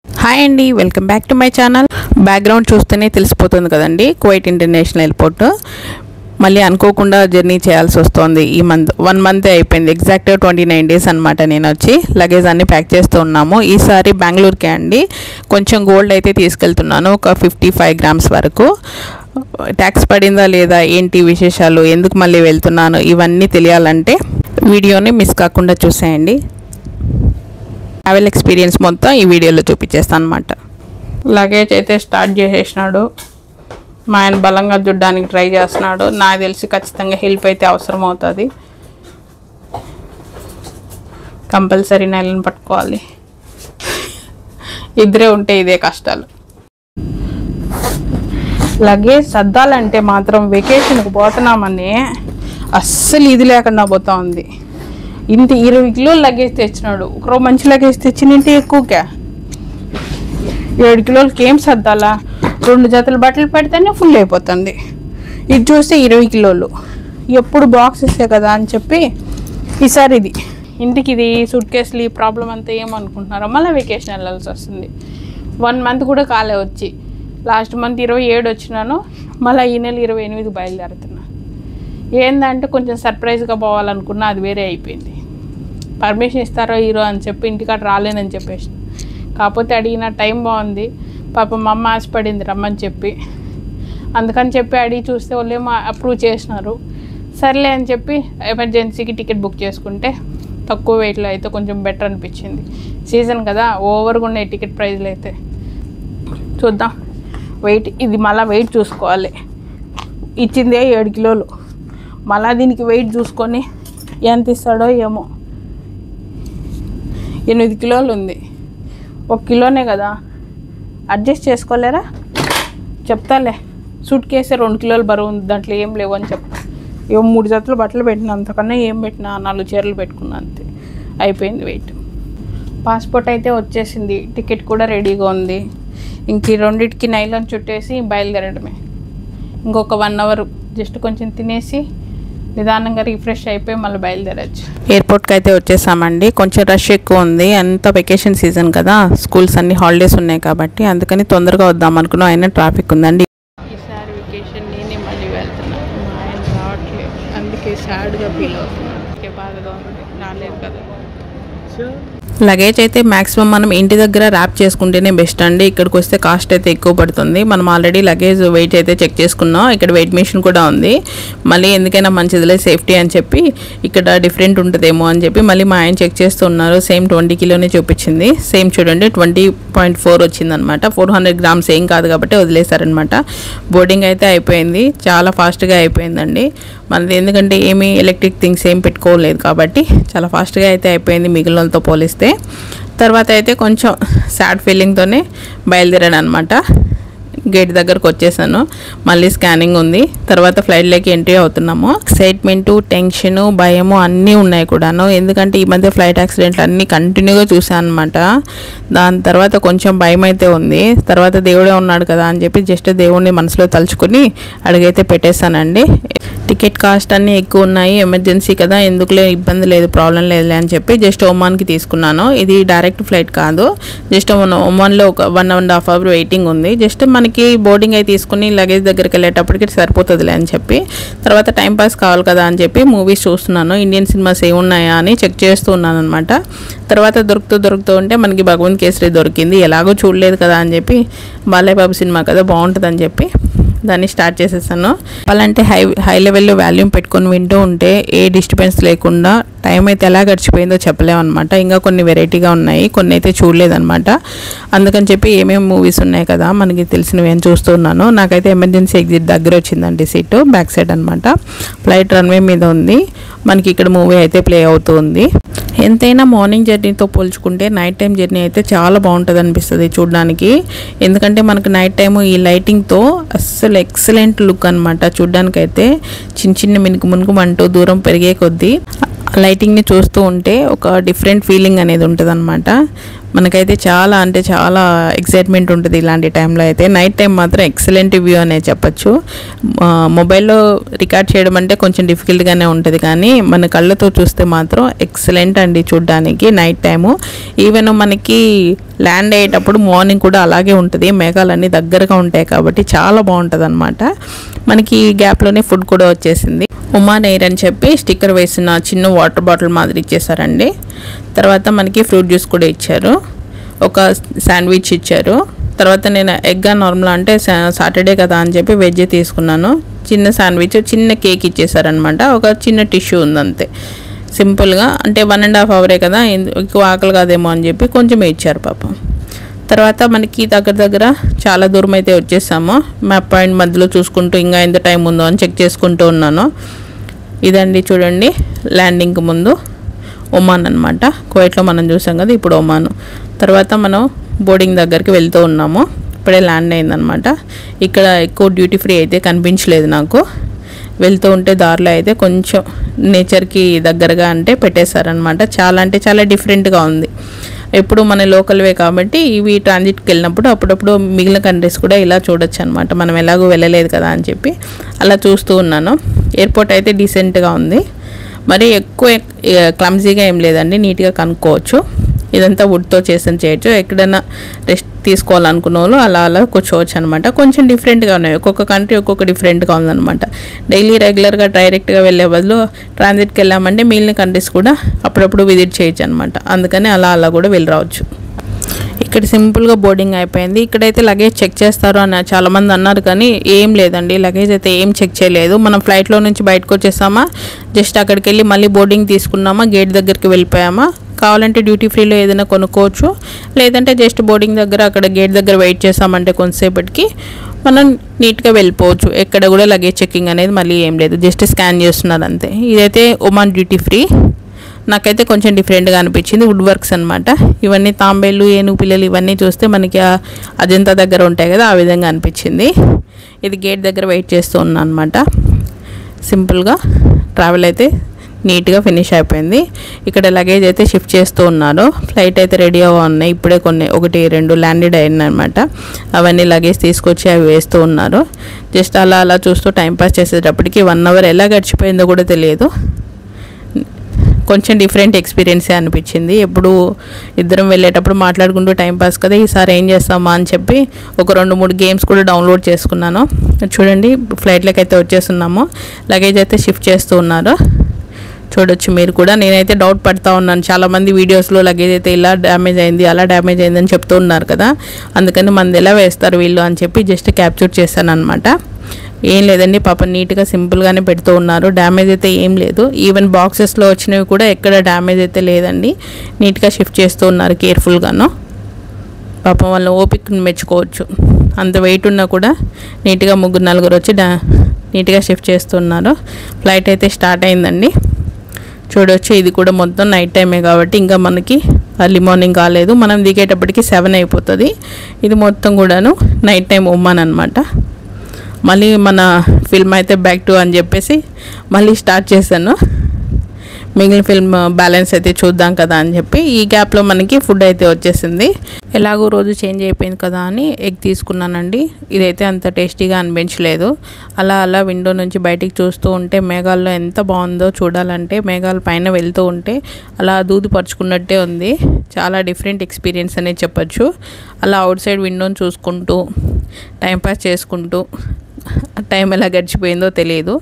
Hi అండి, welcome back to my channel. Background చూస్తేనే తెలిసిపోతుంది కదండి, కువైట్ ఇంటర్నేషనల్ ఎయిర్పోర్ట్. మళ్ళీ అనుకోకుండా జర్నీ చేయాల్సి వస్తుంది. ఈ మంత్ 1 మంత్ అయిపోయింది, ఎగ్జాక్ట్గా 29 days అనమాట. నేను వచ్చి లగేజ్ అన్నీ ప్యాక్ చేస్తూ ఉన్నాము. ఈసారి బెంగళూరుకే అండి. కొంచెం గోల్డ్ అయితే తీసుకెళ్తున్నాను, ఒక 55 grams వరకు. ట్యాక్స్ పడిందా లేదా, ఏంటి విశేషాలు, ఎందుకు మళ్ళీ వెళ్తున్నాను, ఇవన్నీ తెలియాలంటే వీడియోని మిస్ కాకుండా చూసేయండి. ట్రావెల్ ఎక్స్పీరియన్స్ మొత్తం ఈ వీడియోలో చూపించేస్తాను అనమాట. లగేజ్ అయితే స్టార్ట్ చేసేసినాడు. మా ఆయన బలంగా చూడడానికి ట్రై చేస్తున్నాడు. నాకు తెలిసి ఖచ్చితంగా హెల్ప్ అయితే అవసరం అవుతుంది. కంపల్సరీ నెలను పట్టుకోవాలి. ఇద్దరే ఉంటే ఇదే కష్టాలు. లగేజ్ సర్దాలంటే మాత్రం వెకేషన్కి పోతున్నామని అస్సలు ఇది లేకుండా పోతా ఉంది. ఇంత 20 కిలోలు లగేజ్ తెచ్చినాడు. ఒకరో మంచి లగేజ్ తెచ్చినంటే ఎక్కువగా 7 కిలోలకి ఏం సర్దాలా? 2 జతలు బట్టలు పెడితేనే ఫుల్ అయిపోతుంది. ఇది చూస్తే 20 కిలోలు. ఎప్పుడు బాక్సెసే కదా అని చెప్పి ఈసారి ఇది ఇంటికి ఇది సూట్ కేసులు ఈ ప్రాబ్లం అంతా ఏమనుకుంటున్నారో. మళ్ళీ వెకేషన్ వెళ్ళాల్సి వస్తుంది. 1 మంత్ కూడా కాలే వచ్చి. లాస్ట్ మంత్ 27 వచ్చినాను, మళ్ళీ ఈ నెల 28 బయలుదేరుతున్నా. ఏంటంటే కొంచెం సర్ప్రైజ్గా పోవాలనుకున్నా, అది వేరే అయిపోయింది. పర్మిషన్ ఇస్తారో హీరో అని చెప్పి ఇంటికాడ రాలేనని చెప్పేసి. కాకపోతే అడిగిన టైం బాగుంది. పాపం మా అమ్మ ఆశపడింది రమ్మని చెప్పి. అందుకని చెప్పి అడిగి చూస్తే వాళ్ళేమో అప్రూవ్ చేసినారు. సర్లే అని చెప్పి ఎమర్జెన్సీకి టికెట్ బుక్ చేసుకుంటే తక్కువ వెయిట్లో అయితే కొంచెం బెటర్ అనిపించింది. సీజన్ కదా, ఓవర్గా ఉన్నాయి టికెట్ ప్రైజ్లు అయితే. చూద్దాం వెయిట్. ఇది మళ్ళీ వెయిట్ చూసుకోవాలి. ఇచ్చిందే 7 కిలోలు. మళ్ళీ దీనికి వెయిట్ చూసుకొని ఎంత ఇస్తాడో ఏమో. 8 కిలోలు ఉంది. 1 కిలోనే కదా, అడ్జస్ట్ చేసుకోలేరా? చెప్తాలే. సూట్ కేసే 2 కిలోలు బరువు ఉంది, దాంట్లో ఏం లేవు అని చెప్తా. 3 జతలు బట్టలు పెట్టిన, అంతకన్నా ఏం పెట్టినా 4 చీరలు పెట్టుకున్నా, అంతే. అయిపోయింది వెయిట్. పాస్పోర్ట్ అయితే వచ్చేసింది, టికెట్ కూడా రెడీగా ఉంది. ఇంక ఈ రెండింటికి నైలాన్ చుట్టేసి బయలుదేరడమే. ఇంకొక 1 hour జస్ట్ కొంచెం తినేసి నిదానంగా రిఫ్రెష్ అయిపోయి మళ్ళీ బయలుదేరచ్చు. ఎయిర్పోర్ట్కి అయితే వచ్చేసామండి. కొంచెం రష్ ఎక్కువ ఉంది, అంత వెకేషన్ సీజన్ కదా, స్కూల్స్ అన్ని హాలిడేస్ ఉన్నాయి కాబట్టి అందుకని తొందరగా వద్దాం అనుకున్నాం. అయినా ట్రాఫిక్ ఉందండి. ఈసారి వెకేషన్ నేనే మళ్ళీ వెళ్తున్నాను. మా ఆయన రావట్లేదు, అందుకే సాడ్గా ఫీల్ అవుతున్నాను. అందుకే బాధగా ఉంది, రాలేదు కదా. లగేజ్ అయితే మ్యాక్సిమం మనం ఇంటి దగ్గర ర్యాప్ చేసుకుంటేనే బెస్ట్ అండి. ఇక్కడికి వస్తే కాస్ట్ అయితే ఎక్కువ పడుతుంది. మనం ఆల్రెడీ లగేజ్ వెయిట్ అయితే చెక్ చేసుకున్నాం. ఇక్కడ వెయిట్ మెషిన్ కూడా ఉంది. మళ్ళీ ఎందుకైనా మంచిదిలే సేఫ్టీ అని చెప్పి ఇక్కడ డిఫరెంట్ ఉంటుందేమో అని చెప్పి మళ్ళీ మా ఆయన చెక్ చేస్తున్నారు. సేమ్ 20 కిలోనే చూపించింది. సేమ్ చూడండి 20.4 వచ్చిందనమాట. 400 grams ఏం కాదు కాబట్టి వదిలేశారనమాట. బోర్డింగ్ అయితే అయిపోయింది, చాలా ఫాస్ట్గా అయిపోయిందండి. మనది ఎందుకంటే ఏమీ ఎలక్ట్రిక్ థింగ్స్ ఏం పెట్టుకోలేదు కాబట్టి చాలా ఫాస్ట్గా అయితే అయిపోయింది మిగిలినతో పోలిస్తే. తర్వాత అయితే కొంచెం సాడ్ ఫీలింగ్తోనే బయలుదేరాను అనమాట. గేట్ దగ్గరకు వచ్చేసాను. మళ్ళీ స్కానింగ్ ఉంది. తర్వాత ఫ్లైట్లోకి ఎంట్రీ అవుతున్నాము. ఎక్సైట్మెంటు, టెన్షను, భయము అన్నీ ఉన్నాయి కూడాను. ఎందుకంటే ఈ మధ్య ఫ్లైట్ యాక్సిడెంట్లు అన్నీ కంటిన్యూగా చూసాను అనమాట. దాని తర్వాత కొంచెం భయం అయితే ఉంది. తర్వాత దేవుడే ఉన్నాడు కదా అని చెప్పి జస్ట్ దేవుడిని మనసులో తలుచుకుని అడుగైతే పెట్టేశానండి. టికెట్ కాస్ట్ అన్నీ ఎక్కువ ఉన్నాయి, ఎమర్జెన్సీ కదా, ఎందుకులే, ఇబ్బంది లేదు, ప్రాబ్లం లేదులే అని చెప్పి జస్ట్ ఒమాన్కి తీసుకున్నాను. ఇది డైరెక్ట్ ఫ్లైట్ కాదు, జస్ట్ ఒమాన్లో ఒక 1.5 hour వెయిటింగ్ ఉంది. జస్ట్ మనకి బోర్డింగ్ అయితే తీసుకుని లగేజ్ దగ్గరికి వెళ్ళేటప్పటికి సరిపోతుందిలే అని చెప్పి, తర్వాత టైంపాస్ కావాలి కదా అని చెప్పి మూవీస్ చూస్తున్నాను. ఇండియన్ సినిమాస్ ఏమున్నాయా అని చెక్ చేస్తూ ఉన్నాను అనమాట. తర్వాత దొరుకుతూ ఉంటే మనకి భగవంత్ కేసరి దొరికింది. ఎలాగో చూడలేదు కదా అని చెప్పి, బాలయ్య బాబు సినిమా కదా బాగుంటుంది అని చెప్పి దాన్ని స్టార్ట్ చేసేసాను. వాళ్ళంటే హై లెవెల్లో వాల్యూమ్ పెట్టుకొని వింటూ ఉంటే ఏ డిస్టర్బెన్స్ లేకుండా టైం అయితే ఎలా గడిచిపోయిందో చెప్పలేమన్నమాట. ఇంకా కొన్ని వెరైటీగా ఉన్నాయి, కొన్ని అయితే చూడలేదన్నమాట. అందుకని చెప్పి ఏమేమి మూవీస్ ఉన్నాయి కదా మనకి తెలిసినవి అని చూస్తున్నాను. నాకైతే ఎమర్జెన్సీ ఎగ్జిట్ దగ్గర వచ్చిందండి సీటు, బ్యాక్ సైడ్ అనమాట. ఫ్లైట్ రన్వే మీద ఉంది. మనకి ఇక్కడ మూవీ అయితే ప్లే అవుతూ ఉంది. ఎంతైనా మార్నింగ్ జర్నీతో పోల్చుకుంటే నైట్ టైం జర్నీ అయితే చాలా బాగుంటుంది అనిపిస్తుంది చూడడానికి. ఎందుకంటే మనకు నైట్ టైము ఈ లైటింగ్తో అస్సలు ఎక్సలెంట్ లుక్ అనమాట. చూడ్డానికైతే చిన్న చిన్న మినుకు అంటూ దూరం పెరిగే కొద్దీ లైటింగ్ని చూస్తూ ఉంటే ఒక డిఫరెంట్ ఫీలింగ్ అనేది ఉంటుంది అనమాట. మనకైతే చాలా అంటే చాలా ఎక్సైట్మెంట్ ఉంటుంది ఇలాంటి టైంలో అయితే. నైట్ టైం మాత్రం ఎక్సలెంట్ వ్యూ అనే చెప్పచ్చు. మొబైల్లో రికార్డ్ చేయడం అంటే కొంచెం డిఫికల్ట్గానే ఉంటుంది, కానీ మన కళ్ళతో చూస్తే మాత్రం ఎక్సలెంట్ అండి చూడడానికి నైట్ టైము. ఈవెన్ మనకి ల్యాండ్ అయ్యేటప్పుడు మార్నింగ్ కూడా అలాగే ఉంటుంది, మేఘాలన్నీ దగ్గరగా ఉంటాయి కాబట్టి చాలా బాగుంటుంది అనమాట. మనకి ఈ గ్యాప్లోనే ఫుడ్ కూడా వచ్చేసింది. ఉమాన్ ఎయిర్ అని చెప్పి స్టిక్కర్ వేసిన చిన్న వాటర్ బాటిల్ మాదిరి ఇచ్చేసారండి. తర్వాత మనకి ఫ్రూట్ జ్యూస్ కూడా ఇచ్చారు, ఒక శాండ్విచ్ ఇచ్చారు. తర్వాత నేను ఎగ్ నార్మల్ అంటే సాటర్డే కదా అని చెప్పి వెజ్ తీసుకున్నాను. చిన్న శాండ్విచ్, చిన్న కేక్ ఇచ్చేసారనమాట. ఒక చిన్న టిష్యూ ఉంది అంతే, సింపుల్గా. అంటే 1.5 అవరే కదా, ఎక్కువ ఆకలి కాదేమో అని చెప్పి కొంచెమే ఇచ్చారు పాపం. తర్వాత మనకి దగ్గర చాలా దూరం అయితే వచ్చేసాము. మ్యాప్ పాయింట్ మధ్యలో చూసుకుంటూ ఇంకా ఎంత టైం ఉందో అని చెక్ చేసుకుంటూ ఉన్నాను. ఇదండి చూడండి, ల్యాండింగ్కి ముందు ఒమాన్ అనమాట. కువైట్లో మనం చూసాం కదా, ఇప్పుడు ఒమాన్. తర్వాత మనం బోర్డింగ్ దగ్గరికి వెళ్తూ ఉన్నాము. ఇప్పుడే ల్యాండ్ అయిందనమాట. ఇక్కడ ఎక్కువ డ్యూటీ ఫ్రీ అయితే కనిపించలేదు నాకు. వెళ్తూ ఉంటే దారిలో అయితే కొంచెం నేచర్కి దగ్గరగా అంటే పెట్టేశారనమాట. చాలా అంటే చాలా డిఫరెంట్గా ఉంది. ఎప్పుడు మన లోకల్వే కాబట్టి ఇవి ట్రాన్జిట్కి వెళ్ళినప్పుడు అప్పుడప్పుడు మిగిలిన కంట్రీస్ కూడా ఇలా చూడొచ్చు అనమాట. మనం ఎలాగో వెళ్ళలేదు కదా అని చెప్పి అలా చూస్తూ ఉన్నాను. ఎయిర్పోర్ట్ అయితే డీసెంట్గా ఉంది, మరి ఎక్కువ క్లమ్జీగా ఏం లేదండి, నీట్గా కనుక్కోవచ్చు. ఇదంతా వుడ్తో చేయొచ్చు. ఎక్కడైనా రెస్ట్ తీసుకోవాలనుకున్న వాళ్ళు అలా అలా కూర్చోవచ్చు అనమాట. కొంచెం డిఫరెంట్గా ఉన్నాయి, ఒక్కొక్క కంట్రీ ఒక్కొక్క డిఫరెంట్గా ఉందన్నమాట. డైలీ రెగ్యులర్గా డైరెక్ట్గా వెళ్ళే బదులు ట్రాన్జిట్కి వెళ్ళామంటే మిగిలిన కంట్రీస్ కూడా అప్పుడప్పుడు విజిట్ చేయొచ్చు అనమాట. అందుకని అలా అలా కూడా వెళ్ళి రావచ్చు. ఇక్కడ సింపుల్గా బోర్డింగ్ అయిపోయింది. ఇక్కడైతే లగేజ్ చెక్ చేస్తారు అని చాలామంది అన్నారు, కానీ ఏం లేదండి, లగేజ్ అయితే ఏం చెక్ చేయలేదు. మనం ఫ్లైట్లో నుంచి బయటకు వచ్చేసామా, జస్ట్ అక్కడికి వెళ్ళి మళ్ళీ బోర్డింగ్ తీసుకున్నామా, గేట్ దగ్గరికి వెళ్ళిపోయామా. కావాలంటే డ్యూటీ ఫ్రీలో ఏదైనా కొనుక్కోవచ్చు, లేదంటే జస్ట్ బోర్డింగ్ దగ్గర అక్కడ గేట్ దగ్గర వెయిట్ చేసామంటే కొంతసేపటికి మనం నీట్గా వెళ్ళిపోవచ్చు. ఎక్కడ కూడా లగేజ్ చెక్కింగ్ అనేది మళ్ళీ ఏం లేదు, జస్ట్ స్కాన్ చేస్తున్నారు అంతే. ఇదైతే ఒమాన్ డ్యూటీ ఫ్రీ. నాకైతే కొంచెం డిఫరెంట్గా అనిపించింది. వుడ్ వర్క్స్ అనమాట. ఇవన్నీ తాంబేళ్ళు, ఏనుగు పిల్లలు ఇవన్నీ చూస్తే మనకి అజంతా దగ్గర ఉంటాయి కదా, ఆ విధంగా అనిపించింది. ఇది గేట్ దగ్గర వెయిట్ చేస్తూ ఉన్నాను అనమాట. సింపుల్గా ట్రావెల్ అయితే నీట్గా ఫినిష్ అయిపోయింది. ఇక్కడ లగేజ్ అయితే షిఫ్ట్ చేస్తూ ఉన్నారు. ఫ్లైట్ అయితే రెడీగా ఉన్నాయి. ఇప్పుడే 1-2 ల్యాండెడ్ అయినాయి అనమాట. అవన్నీ లగేజ్ తీసుకొచ్చి అవి వేస్తూ ఉన్నారు. జస్ట్ అలా అలా చూస్తూ టైంపాస్ చేసేటప్పటికి 1 అవర్ ఎలా గడిచిపోయిందో కూడా తెలియదు. కొంచెం డిఫరెంట్ ఎక్స్పీరియన్సే అనిపించింది. ఎప్పుడు ఇద్దరం వెళ్ళేటప్పుడు మాట్లాడుకుంటూ టైంపాస్ కదా, ఈసారి ఏం చేస్తామా అని చెప్పి ఒక 2-3 గేమ్స్ కూడా డౌన్లోడ్ చేసుకున్నాను. చూడండి, ఫ్లైట్లోకి అయితే వచ్చేస్తున్నాము. లగేజ్ అయితే షిఫ్ట్ చేస్తూ ఉన్నారు, చూడొచ్చు మీరు కూడా. నేనైతే డౌట్ పడుతూ ఉన్నాను, చాలామంది వీడియోస్లో లగేజ్ అయితే ఇలా డ్యామేజ్ అయింది, అలా డ్యామేజ్ అయిందని చెప్తూ ఉన్నారు కదా, అందుకని మనది ఎలా వేస్తారు వీళ్ళు అని చెప్పి జస్ట్ క్యాప్చర్ చేశాను అనమాట. ఏం లేదండి, పాప నీట్గా సింపుల్గానే పెడుతూ ఉన్నారు. డ్యామేజ్ అయితే ఏం లేదు. ఈవెన్ బాక్సెస్లో వచ్చినవి కూడా ఎక్కడ డ్యామేజ్ అయితే లేదండి. నీట్గా షిఫ్ట్ చేస్తూ ఉన్నారు కేర్ఫుల్గాను. పాపం వాళ్ళ ఓపికను మెచ్చుకోవచ్చు. అంత వెయిట్ ఉన్నా కూడా నీట్గా 3-4 వచ్చి నీట్గా షిఫ్ట్ చేస్తున్నారు. ఫ్లైట్ అయితే స్టార్ట్ అయిందండి. చూడవచ్చు, ఇది కూడా మొత్తం నైట్ టైమే కాబట్టి ఇంకా మనకి ఎర్లీ మార్నింగ్ కాలేదు. మనం దిగేటప్పటికి 7 అయిపోతుంది. ఇది మొత్తం కూడాను నైట్ టైం ఒమాన్ అనమాట. మళ్ళీ మన ఫిల్మ్ అయితే బ్యాక్ టు అని చెప్పేసి మళ్ళీ స్టార్ట్ చేశాను. మిగిలిన ఫిల్మ్ బ్యాలెన్స్ అయితే చూద్దాం కదా అని చెప్పి ఈ గ్యాప్లో మనకి ఫుడ్ అయితే వచ్చేసింది. ఎలాగో రోజు చేంజ్ అయిపోయింది కదా అని ఎగ్ తీసుకున్నానండి. ఇదైతే అంత టేస్టీగా అనిపించలేదు. అలా అలా విండో నుంచి బయటికి చూస్తూ ఉంటే మేఘాల్లో ఎంత బాగుందో చూడాలంటే, మేఘాల పైన వెళ్తూ ఉంటే అలా దూది పరుచుకున్నట్టే ఉంది. చాలా డిఫరెంట్ ఎక్స్పీరియన్స్ అనేది చెప్పచ్చు. అలా అవుట్ సైడ్ విండోని చూసుకుంటూ టైంపాస్ చేసుకుంటూ టైం ఎలా గడిచిపోయిందో తెలియదు.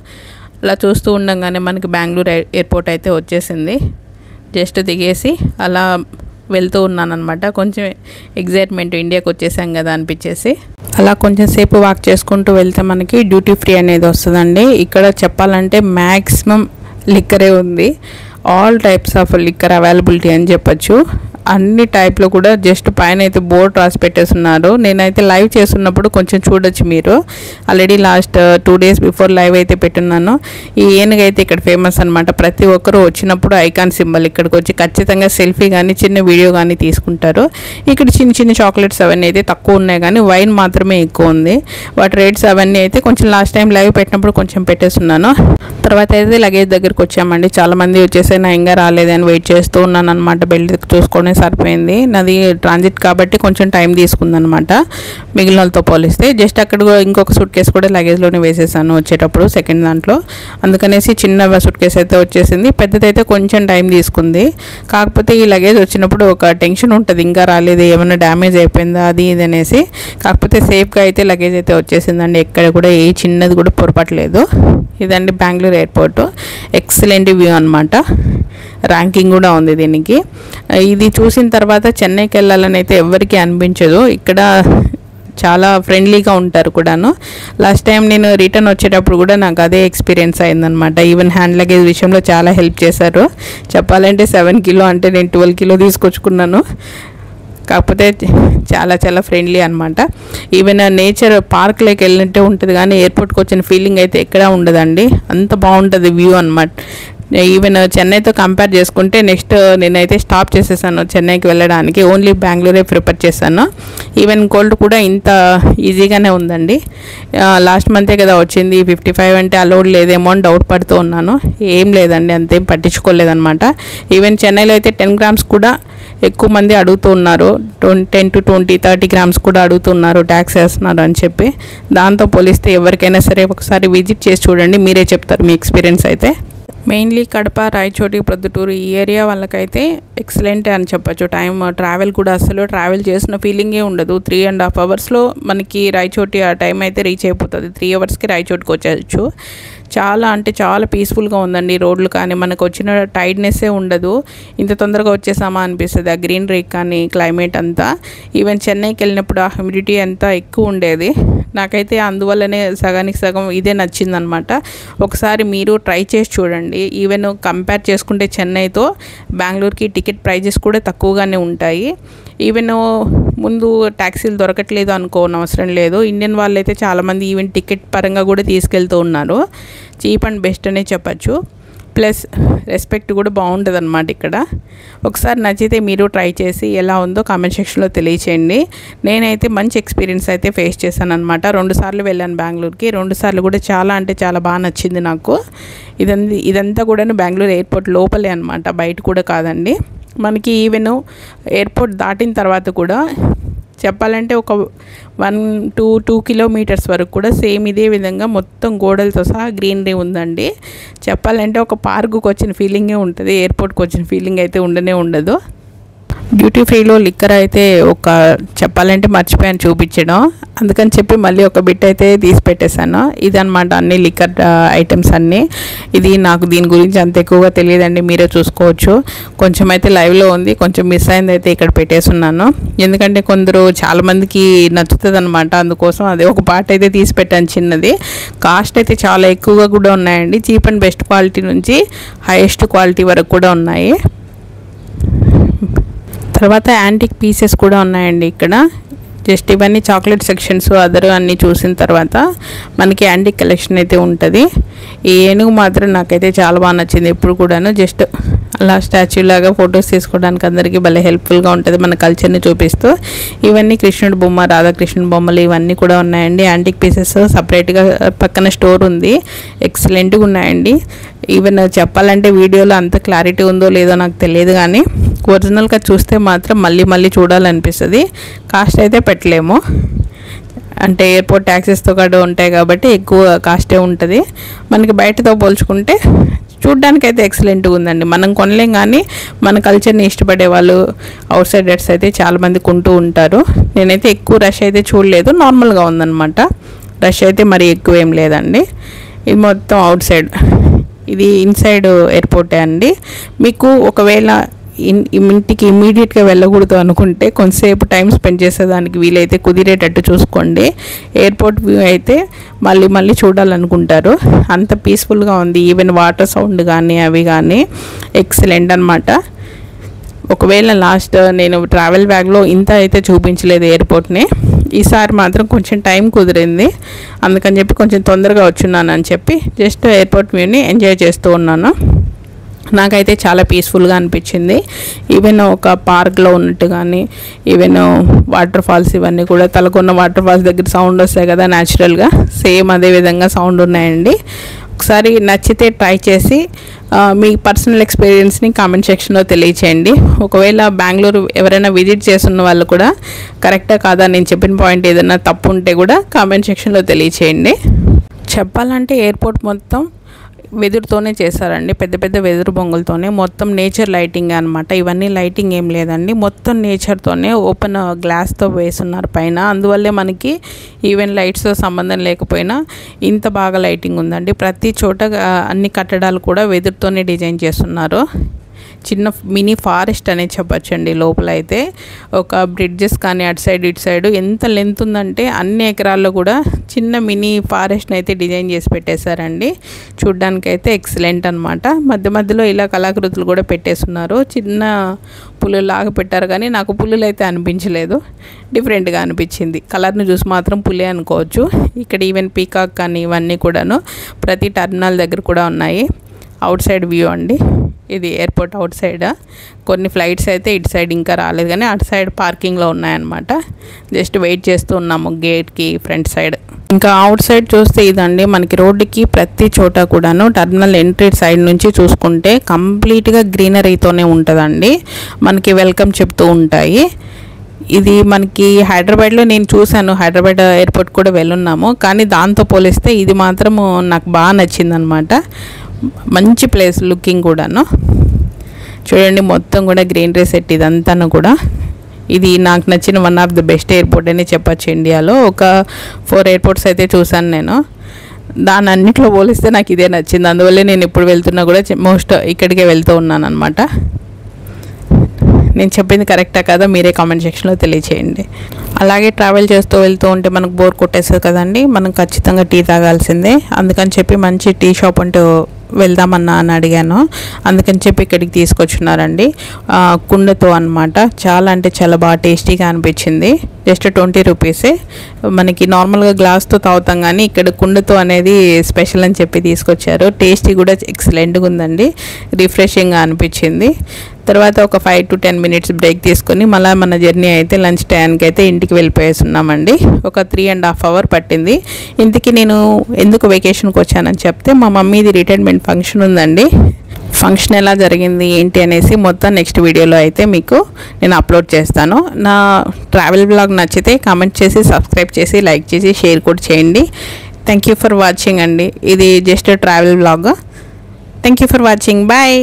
అలా చూస్తూ ఉండగానే మనకి బెంగళూరు ఎయిర్పోర్ట్ అయితే వచ్చేసింది. జస్ట్ దిగేసి అలా వెళ్తూ ఉన్నానన్నమాట. కొంచెం ఎగ్జైట్మెంట్, ఇండియాకి వచ్చేసాం కదా అనిపించేసి అలా కొంచెం సేపు వాక్ చేసుకుంటూ వెళ్తే మనకి డ్యూటీ ఫ్రీ అనేది వస్తుందండి. ఇక్కడ చెప్పాలంటే మ్యాక్సిమం లిక్కరే ఉంది. All types of liquor availability అని చెప్పచ్చు. అన్ని టైప్లో కూడా జస్ట్ పైన అయితే బోర్డ్ రాసి పెట్టేస్తున్నారు. నేనైతే లైవ్ చేస్తున్నప్పుడు కొంచెం చూడొచ్చు మీరు. Already last 2 days before live అయితే పెట్టున్నాను. ఈ ఏనుగు అయితే ఇక్కడ ఫేమస్ అనమాట. ప్రతి ఒక్కరు వచ్చినప్పుడు ఐకాన్ సింబల్ ఇక్కడికి వచ్చి ఖచ్చితంగా సెల్ఫీ కానీ చిన్న వీడియో కానీ తీసుకుంటారు. ఇక్కడ చిన్న చిన్న చాక్లెట్స్ అవన్నీ అయితే తక్కువ ఉన్నాయి, కానీ వైన్ మాత్రమే ఎక్కువ ఉంది. వాటి రేట్స్ అవన్నీ అయితే కొంచెం లాస్ట్ టైం లైవ్ పెట్టినప్పుడు కొంచెం పెట్టేస్తున్నాను. తర్వాత అయితే లగేజ్ దగ్గరికి వచ్చామండి. చాలామంది వచ్చేసి నా ఇంకా రాలేదని వెయిట్ చేస్తూ ఉన్నాను అనమాట. బెల్ట్ చూసుకొని సరిపోయింది. నాది ట్రాన్సిట్ కాబట్టి కొంచెం టైం తీసుకుందనమాట మిగిలిన వాళ్ళతో పోలిస్తే. జస్ట్ అక్కడ ఇంకొక సూట్ కేసు కూడా లగేజ్లోనే వేసేసాను వచ్చేటప్పుడు సెకండ్ దాంట్లో. అందుకనేసి చిన్న సూట్ కేసు అయితే వచ్చేసింది, పెద్దదైతే కొంచెం టైం తీసుకుంది. కాకపోతే ఈ లగేజ్ వచ్చినప్పుడు ఒక టెన్షన్ ఉంటుంది, ఇంకా రాలేదు, ఏమైనా డ్యామేజ్ అయిపోయిందా అది ఇది అనేసి. కాకపోతే సేఫ్గా అయితే లగేజ్ అయితే వచ్చేసిందండి. ఎక్కడ కూడా ఏ చిన్నది కూడా పొరపట్లేదు. ఇదండి బెంగళూరు ఎయిర్పోర్ట్. ఎక్సలెంట్ వ్యూ అనమాట. ర్యాంకింగ్ కూడా ఉంది దీనికి. ఇది చూసిన తర్వాత చెన్నైకి వెళ్ళాలని అయితే ఎవరికీ అనిపించదు. ఇక్కడ చాలా ఫ్రెండ్లీగా ఉంటారు కూడాను. లాస్ట్ టైం నేను రిటర్న్ వచ్చేటప్పుడు కూడా నాకు అదే ఎక్స్పీరియన్స్ అయిందనమాట. ఈవెన్ హ్యాండ్ లగేజ్ విషయంలో చాలా హెల్ప్ చేశారు. చెప్పాలంటే 7 kilo అంటే నేను 12 kilo తీసుకొచ్చుకున్నాను. కాకపోతే చాలా చాలా ఫ్రెండ్లీ అనమాట. ఈవెన్ నేచర్ పార్క్లోకి వెళ్ళినట్టే ఉంటుంది, కానీ ఎయిర్పోర్ట్కి వచ్చిన ఫీలింగ్ అయితే ఎక్కడా ఉండదండి. అంత బాగుంటుంది వ్యూ అనమాట. ఈవెన్ చెన్నైతో కంపేర్ చేసుకుంటే నెక్స్ట్ నేనైతే స్టాప్ చేసేసాను చెన్నైకి వెళ్ళడానికి. ఓన్లీ బెంగళూరే ప్రిఫర్ చేశాను. ఈవెన్ కోల్డ్ కూడా ఇంత ఈజీగానే ఉందండి. లాస్ట్ మంతే కదా వచ్చింది, 55 అంటే అలౌడ్ లేదేమో అని డౌట్ పడుతూ ఉన్నాను. ఏం లేదండి, అంతేం పట్టించుకోలేదన్నమాట. ఈవెన్ చెన్నైలో అయితే 10 grams కూడా ఎక్కువ మంది అడుగుతూ ఉన్నారు. 10 to 20, 30 grams కూడా అడుగుతున్నారు, ట్యాక్స్ వేస్తున్నారు అని చెప్పి. దాంతో పోలిస్తే ఎవరికైనా సరే ఒకసారి విజిట్ చేసి చూడండి, మీరే చెప్తారు మీ ఎక్స్పీరియన్స్ అయితే. మెయిన్లీ కడప, రాయచోటి, ప్రొద్దుటూరు ఈ ఏరియా వాళ్ళకైతే ఎక్సలెంట్ అని చెప్పచ్చు. ట్రావెల్ కూడా అసలు ట్రావెల్ చేసిన ఫీలింగే ఉండదు. 3.5 hours మనకి రాయచోటి ఆ టైం అయితే రీచ్ అయిపోతుంది. 3 hours రాయచోటికి వచ్చేయచ్చు. చాలా అంటే చాలా పీస్ఫుల్గా ఉందండి. రోడ్లు కానీ మనకు వచ్చిన టైర్డ్నెస్సే ఉండదు. ఇంత తొందరగా వచ్చేసామా అనిపిస్తుంది. ఆ గ్రీనరీ కానీ క్లైమేట్ అంతా. ఈవెన్ చెన్నైకి వెళ్ళినప్పుడు ఆ హ్యూమిడిటీ అంతా ఎక్కువ ఉండేది. నాకైతే అందువల్లనే సగానికి సగం ఇదే నచ్చిందనమాట. ఒకసారి మీరు ట్రై చేసి చూడండి. ఈవెన్ కంపేర్ చేసుకుంటే చెన్నైతో బెంగళూరుకి టికెట్ ప్రైజెస్ కూడా తక్కువగానే ఉంటాయి. ఈవెన్ ముందు ట్యాక్సీలు దొరకట్లేదు అనుకోని అవసరం లేదు. ఇండియన్ వాళ్ళు అయితే చాలామంది ఈవెన్ టికెట్ పరంగా కూడా తీసుకెళ్తూ ఉన్నారు. చీప్ అండ్ బెస్ట్ అనే చెప్పచ్చు. ప్లస్ రెస్పెక్ట్ కూడా బాగుంటుంది అనమాట ఇక్కడ. ఒకసారి నచ్చితే మీరు ట్రై చేసి ఎలా ఉందో కామెంట్ సెక్షన్లో తెలియచేయండి. నేనైతే మంచి ఎక్స్పీరియన్స్ అయితే ఫేస్ చేశాను అనమాట. 2 సార్లు వెళ్ళాను బెంగళూరుకి. 2 సార్లు కూడా చాలా అంటే చాలా బాగా నచ్చింది నాకు. ఇదంతా కూడా బెంగళూరు ఎయిర్పోర్ట్ లోపలే అనమాట, బయట కూడా కాదండి. మనకి ఈవెన్ ఎయిర్పోర్ట్ దాటిన తర్వాత కూడా చెప్పాలంటే ఒక 1 to 2 kilometers వరకు కూడా సేమ్ ఇదే విధంగా మొత్తం గోడలతో సహా గ్రీనరీ ఉందండి. చెప్పాలంటే ఒక పార్కుకి వచ్చిన ఫీలింగే ఉంటుంది, ఎయిర్పోర్ట్కి వచ్చిన ఫీలింగ్ అయితే ఉండదు. డ్యూటీ ఫ్రీలో లిక్కర్ అయితే చెప్పాలంటే మర్చిపోయాను చూపించడం. అందుకని చెప్పి మళ్ళీ ఒక బిట్ అయితే తీసి పెట్టేశాను. ఇదన్నమాట అన్ని లిక్కర్ ఐటమ్స్ అన్నీ. ఇది నాకు దీని గురించి అంత ఎక్కువగా తెలియదండి, మీరే చూసుకోవచ్చు. కొంచెం అయితే లైవ్లో ఉంది, కొంచెం మిస్ అయింది అయితే ఇక్కడ పెట్టేస్తున్నాను. ఎందుకంటే చాలామందికి నచ్చుతుంది అనమాట. అందుకోసం అదే ఒక పార్ట్ అయితే తీసి పెట్టాను చిన్నది. కాస్ట్ అయితే చాలా ఎక్కువగా కూడా ఉన్నాయండి. చీప్ అండ్ బెస్ట్ క్వాలిటీ నుంచి హైయెస్ట్ క్వాలిటీ వరకు కూడా ఉన్నాయి. తర్వాత యాంటిక్ పీసెస్ కూడా ఉన్నాయండి ఇక్కడ. జస్ట్ ఇవన్నీ చాక్లెట్ సెక్షన్స్ అదర్ అన్నీ చూసిన తర్వాత మనకి యాంటిక్ కలెక్షన్ అయితే ఉంటుంది. ఈ ఏనుగు మాత్రం నాకైతే చాలా బాగా నచ్చింది. ఎప్పుడు కూడాను జస్ట్ అలా స్టాచ్యూ లాగా ఫొటోస్ తీసుకోవడానికి అందరికీ భలే హెల్ప్ఫుల్గా ఉంటుంది, మన కల్చర్ని చూపిస్తూ. ఇవన్నీ కృష్ణుడి బొమ్మ, రాధాకృష్ణుడి బొమ్మలు ఇవన్నీ కూడా ఉన్నాయండి. యాంటిక్ పీసెస్ సపరేట్గా పక్కన స్టోర్ ఉంది. ఎక్సలెంట్గా ఉన్నాయండి. ఈవెన్ చెప్పాలంటే వీడియోలో అంత క్లారిటీ ఉందో లేదో నాకు తెలియదు, కానీ ఒరిజినల్గా చూస్తే మాత్రం మళ్ళీ చూడాలనిపిస్తుంది. కాస్ట్ అయితే పెట్టలేము, అంటే ఎయిర్పోర్ట్ ట్యాక్సెస్తో కూడా ఉంటాయి కాబట్టి ఎక్కువ కాస్టే ఉంటుంది. మనకి బయటతో పోల్చుకుంటే చూడ్డానికైతే ఎక్సలెంట్గా ఉందండి. మనం కొనలేం, కానీ మన కల్చర్ని ఇష్టపడే వాళ్ళు అవుట్ సైడర్స్ అయితే చాలామంది కొంటూ ఉంటారు. నేనైతే ఎక్కువ రష్ అయితే చూడలేదు, నార్మల్గా ఉందన్నమాట. రష్ అయితే మరి ఎక్కువ ఏం లేదండి. ఇది మొత్తం అవుట్ సైడ్, ఇది ఇన్సైడ్ ఎయిర్పోర్టే అండి. మీకు ఒకవేళ ఇంటికి ఇమ్మీడియట్గా వెళ్ళకూడదు అనుకుంటే కొంతసేపు టైం స్పెండ్ చేసేదానికి వీలైతే కుదిరేటట్టు చూసుకోండి. ఎయిర్పోర్ట్ వ్యూ అయితే మళ్ళీ చూడాలనుకుంటారు, అంత పీస్ఫుల్గా ఉంది. ఈవెన్ వాటర్ సౌండ్ కానీ అవి కానీ ఎక్సలెంట్ అనమాట. ఒకవేళ లాస్ట్ నేను ట్రావెల్ బ్యాగ్లో ఇంత అయితే చూపించలేదు ఎయిర్పోర్ట్ని, ఈసారి మాత్రం కొంచెం టైం కుదిరింది, అందుకని చెప్పి కొంచెం తొందరగా వచ్చున్నాను అని చెప్పి జస్ట్ ఎయిర్పోర్ట్ వ్యూని ఎంజాయ్ చేస్తూ ఉన్నాను. నాకైతే చాలా పీస్ఫుల్గా అనిపించింది. ఈవెన్ ఒక పార్క్లో ఉన్నట్టు కానీ, ఈవెన్ వాటర్ ఫాల్స్ ఇవన్నీ కూడా తలకొన్న వాటర్ ఫాల్స్ దగ్గర సౌండ్ వస్తాయి కదా న్యాచురల్గా, సేమ్ అదే విధంగా సౌండ్ ఉన్నాయండి. ఒకసారి నచ్చితే ట్రై చేసి మీ పర్సనల్ ఎక్స్పీరియన్స్ని కామెంట్ సెక్షన్లో తెలియచేయండి. ఒకవేళ బెంగళూరు ఎవరైనా విజిట్ చేస్తున్న వాళ్ళు కూడా కరెక్టా కాదా, నేను చెప్పిన పాయింట్ ఏదైనా తప్పు ఉంటే కూడా కామెంట్ సెక్షన్లో తెలియచేయండి. చెప్పాలంటే ఎయిర్పోర్ట్ మొత్తం వెదురుతోనే చేశారండి, పెద్ద పెద్ద వెదురు బొంగులతోనే, మొత్తం నేచర్ లైటింగ్ అనమాట. ఇవన్నీ లైటింగ్ ఏం లేదండి, మొత్తం నేచర్తోనే ఓపెన్ గ్లాస్తో వేస్తున్నారు పైన. అందువల్లే మనకి ఈవెన్ లైట్స్తో సంబంధం లేకపోయినా ఇంత బాగా లైటింగ్ ఉందండి. ప్రతి చోట అన్ని కట్టడాలు కూడా వెదురుతోనే డిజైన్ చేస్తున్నారు. చిన్న మినీ ఫారెస్ట్ అనే చెప్పచ్చండి. లోపల అయితే ఒక బ్రిడ్జెస్ కానీ అటు సైడ్ ఇటు సైడ్ ఎంత లెంత్ ఉందంటే అన్ని ఎకరాల్లో కూడా చిన్న మినీ ఫారెస్ట్ని అయితే డిజైన్ చేసి పెట్టేశారండి. చూడ్డానికి అయితే ఎక్సలెంట్ అనమాట. మధ్య మధ్యలో ఇలా కళాకృతులు కూడా పెట్టేస్తున్నారు. చిన్న పులులాగా పెట్టారు కానీ నాకు పులులు అయితే అనిపించలేదు, డిఫరెంట్గా అనిపించింది. కలర్ని చూసి మాత్రం పులే అనుకోవచ్చు. ఇక్కడ ఈవెన్ పీకాక్ కానీ ఇవన్నీ కూడాను ప్రతి టర్మినల్ దగ్గర కూడా ఉన్నాయి. అవుట్ సైడ్ వ్యూ అండి ఇది, ఎయిర్పోర్ట్ అవుట్ సైడ్. కొన్ని ఫ్లైట్స్ అయితే ఇటు సైడ్ ఇంకా రాలేదు కానీ అటు సైడ్ పార్కింగ్లో ఉన్నాయన్నమాట. జస్ట్ వెయిట్ చేస్తూ ఉన్నాము గేట్కి ఫ్రంట్ సైడ్. ఇంకా అవుట్ సైడ్ చూస్తే ఇదండి, మనకి రోడ్డుకి ప్రతి చోట కూడాను టర్మినల్ ఎంట్రీ సైడ్ నుంచి చూసుకుంటే కంప్లీట్గా గ్రీనరీతోనే ఉంటుందండి. మనకి వెల్కమ్ చెప్తూ ఉంటాయి. ఇది మనకి హైదరాబాద్లో నేను చూశాను, హైదరాబాద్ ఎయిర్పోర్ట్ కూడా వెళ్ళున్నాము, కానీ దాంతో పోలిస్తే ఇది మాత్రం నాకు బాగా నచ్చిందనమాట. మంచి ప్లేస్ లుకింగ్ కూడాను. చూడండి మొత్తం కూడా గ్రీనరీ సెట్ ఇదంతా కూడా. ఇది నాకు నచ్చిన one of the best airport అని చెప్పచ్చు. ఇండియాలో ఒక 4 ఎయిర్పోర్ట్స్ అయితే చూశాను నేను, దాని అన్నింటిలో పోలిస్తే నాకు ఇదే నచ్చింది. అందువల్లే నేను ఇప్పుడు వెళ్తున్నా కూడా మోస్ట్ ఇక్కడికే వెళ్తూ ఉన్నాను అనమాట. నేను చెప్పింది కరెక్టా కదా మీరే కామెంట్ సెక్షన్లో తెలియచేయండి. అలాగే ట్రావెల్ చేస్తూ వెళ్తూ ఉంటే మనకు బోర్ కొట్టేస్తుంది కదండి, మనం ఖచ్చితంగా టీ తాగాల్సిందే. అందుకని చెప్పి మంచి టీ షాప్ అంటూ వెళ్దామన్నా అని అడిగాను, అందుకని చెప్పి ఇక్కడికి తీసుకొచ్చున్నారండి. కుండతో అనమాట. చాలా అంటే చాలా బాగా టేస్టీగా అనిపించింది. జస్ట్ 20 రూపీసే. మనకి నార్మల్గా గ్లాస్తో తాగుతాం కానీ ఇక్కడ కుండతో అనేది స్పెషల్ అని చెప్పి తీసుకొచ్చారు. టేస్టీ కూడా ఎక్సలెంట్గా ఉందండి, రిఫ్రెషింగ్గా అనిపించింది. తర్వాత ఒక 5 to 10 minutes బ్రేక్ తీసుకొని మళ్ళీ మన జర్నీ అయితే లంచ్ టైంకి అయితే ఇంటికి వెళ్ళిపోయేస్తున్నామండి. ఒక 3.5 hours పట్టింది. ఇంటికి నేను ఎందుకు వెకేషన్కి వచ్చానని చెప్తే మా మమ్మీది రిటైర్మెంట్ ఫంక్షన్ ఉందండి. ఫంక్షన్ ఎలా జరిగింది ఏంటి అనేసి మొత్తం నెక్స్ట్ వీడియోలో అయితే మీకు నేను అప్లోడ్ చేస్తాను. నా ట్రావెల్ బ్లాగ్ నచ్చితే కామెంట్ చేసి సబ్స్క్రైబ్ చేసి లైక్ చేసి షేర్ కూడా చేయండి. థ్యాంక్ యూ ఫర్ వాచింగ్ అండి. ఇది just travel blog. Thank you for watching. Bye.